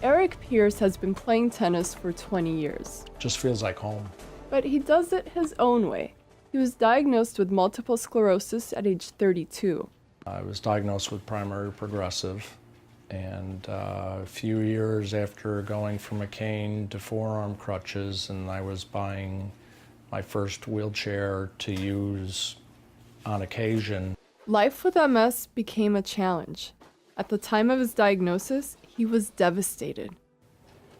Eric Pierce has been playing tennis for 20 years. Just feels like home. But he does it his own way. He was diagnosed with multiple sclerosis at age 32. I was diagnosed with primary progressive, and a few years after going from a cane to forearm crutches, and I was buying my first wheelchair to use on occasion. Life with MS became a challenge. At the time of his diagnosis, he was devastated.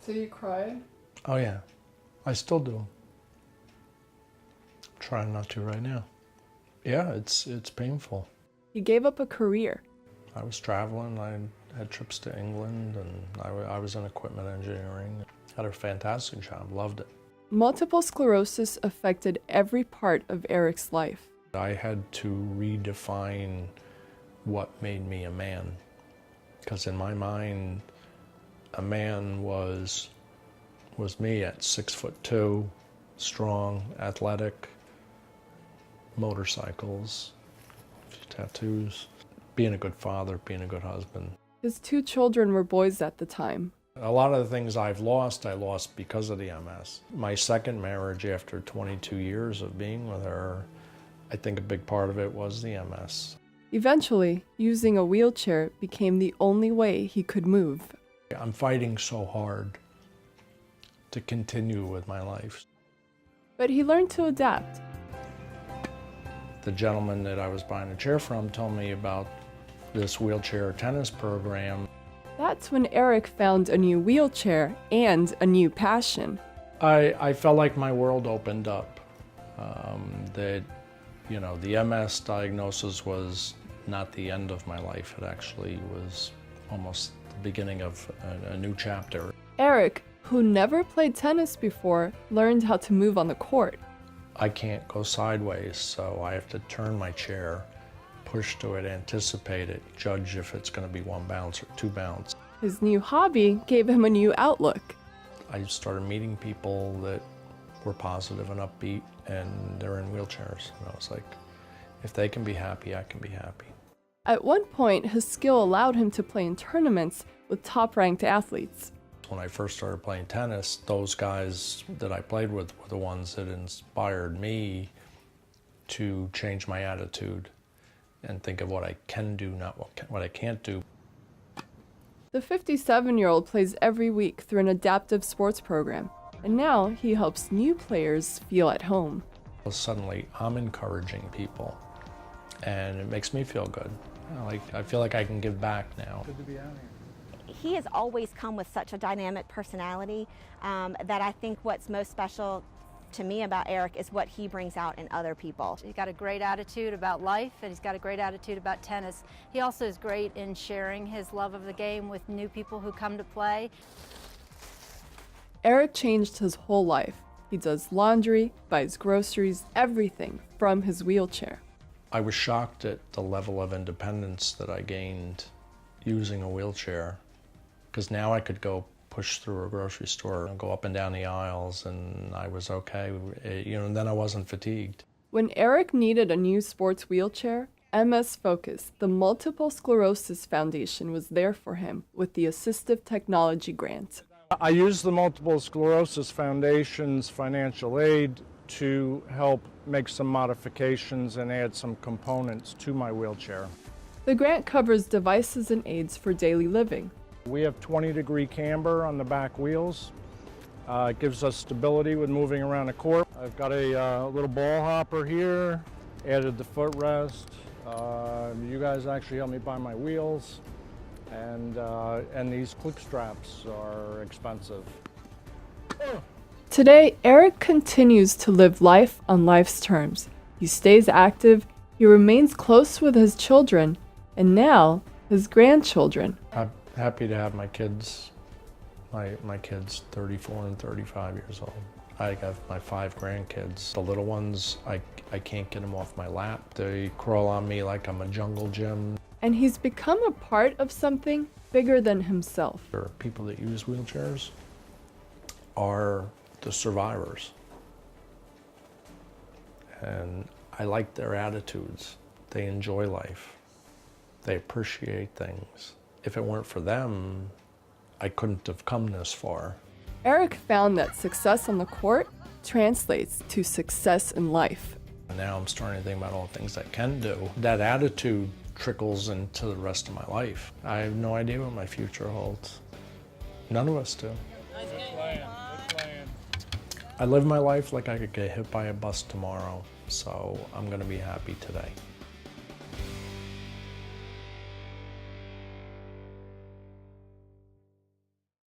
So you cried? Oh yeah, I still do. Trying not to right now. Yeah, it's painful. He gave up a career. I was traveling, I had trips to England, and I was in equipment engineering. Had a fantastic job, loved it. Multiple sclerosis affected every part of Eric's life. I had to redefine what made me a man. Because in my mind, a man was me at 6'2", strong, athletic, motorcycles, a few tattoos, being a good father, being a good husband. His 2 children were boys at the time. A lot of the things I lost because of the MS. My second marriage after 22 years of being with her, I think a big part of it was the MS. Eventually, using a wheelchair became the only way he could move. I'm fighting so hard to continue with my life. But he learned to adapt. The gentleman that I was buying a chair from told me about this wheelchair tennis program. That's when Eric found a new wheelchair and a new passion. I felt like my world opened up. That, you know, the MS diagnosis was not the end of my life. It actually was almost the beginning of a new chapter. Eric, who never played tennis before, learned how to move on the court. I can't go sideways, so I have to turn my chair, push to it, anticipate it, judge if it's going to be 1 bounce or 2 bounce. His new hobby gave him a new outlook. I started meeting people that were positive and upbeat, and they're in wheelchairs. And I was like, if they can be happy, I can be happy. At one point, his skill allowed him to play in tournaments with top-ranked athletes. When I first started playing tennis, those guys that I played with were the ones that inspired me to change my attitude and think of what I can do, not what I can't do. The 57-year-old plays every week through an adaptive sports program, and now he helps new players feel at home. Suddenly, I'm encouraging people, and it makes me feel good. I feel like I can give back now. Good to be out here. He has always come with such a dynamic personality that I think what's most special to me about Eric is what he brings out in other people. He's got a great attitude about life, and he's got a great attitude about tennis. He also is great in sharing his love of the game with new people who come to play. Eric changed his whole life. He does laundry, buys groceries, everything from his wheelchair. I was shocked at the level of independence that I gained using a wheelchair, because now I could go push through a grocery store and go up and down the aisles, and I was okay, and then I wasn't fatigued. When Eric needed a new sports wheelchair, MS Focus, the Multiple Sclerosis Foundation, was there for him with the Assistive Technology Grant. I use the Multiple Sclerosis Foundation's financial aid to help make some modifications and add some components to my wheelchair. The grant covers devices and aids for daily living. We have 20-degree camber on the back wheels. It gives us stability with moving around the court. I've got a little ball hopper here, added the footrest. You guys actually helped me buy my wheels, and these clip straps are expensive. Today, Eric continues to live life on life's terms. He stays active, he remains close with his children, and now his grandchildren. I'm happy to have my kids, my kids 34 and 35 years old. I have my 5 grandkids. The little ones, I can't get them off my lap. They crawl on me like I'm a jungle gym. And he's become a part of something bigger than himself. People that use wheelchairs are the survivors. And I like their attitudes. They enjoy life. They appreciate things. If it weren't for them, I couldn't have come this far. Eric found that success on the court translates to success in life. And now I'm starting to think about all the things I can do. That attitude trickles into the rest of my life. I have no idea what my future holds. None of us do. Good plan. Good plan. I live my life like I could get hit by a bus tomorrow, so I'm going to be happy today.